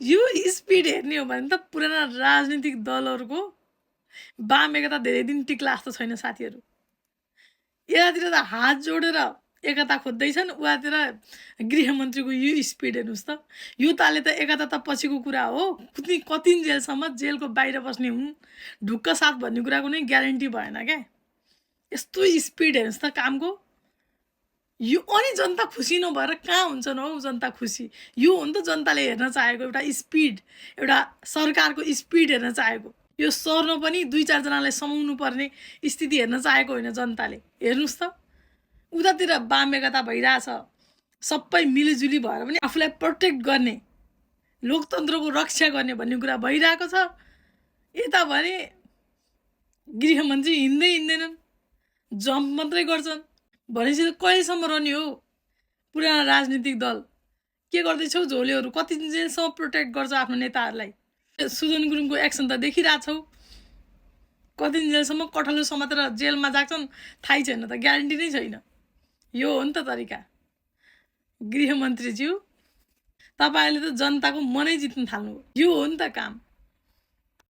यो स्पिड हेर्ने हो भने त पुराना राजनीतिक दलहरूको वाम एकता धेरै दिन टिक्ला जस्तो छैन साथीहरू। यतातिर त हात जोडेर एकता खोज्दैछन्, उतातिर गृहमन्त्रीको यो स्पिड हेर्नुहोस् त। यो ताले त एकता त पछिको कुरा हो, कति जेलसम्म जेलको बाहिर बस्ने हुन् ढुक्क साथ भन्ने कुराको नै ग्यारेन्टी भएन क्या। यस्तो स्पिड हेर्नुहोस् त कामको। यो अनि जनता खुसी नभएर कहाँ हुन्छन् हौ जनता खुसी? यो हो नि त जनताले हेर्न चाहेको, एउटा स्पिड, एउटा सरकारको स्पिड हेर्न चाहेको। यो सर्न पनि 2-4 जनालाई समाउनु पर्ने स्थिति हेर्न चाहेको होइन जनताले। हेर्नुहोस् त उतातिर वाम एकता भइरहेछ, सबै मिलिजुली भएर पनि आफूलाई प्रोटेक्ट गर्ने, लोकतन्त्रको रक्षा गर्ने भन्ने कुरा भइरहेको छ। यता भने गृहमन्त्री हिँड्दैनन्, जम्प मात्रै गर्छन्। भनेपछि त कहिलेसम्म रहने हो पुराना राजनीतिक दल? के गर्दैछौ झोलेहरू? कति दिनसम्म प्रोटेक्ट गर्छ आफ्नो नेताहरूलाई? सुजन गुरुङको एक्सन त देखिरहेछौ, कति दिनसम्म कठलो समातेर जेलमा जान्छन् थाहै छैन त, ग्यारेन्टी नै छैन। यो हो नि त तरिका। गृहमन्त्रीज्यू, तपाईँले त जनताको मनै जित्न थाल्नु, यो हो नि त काम।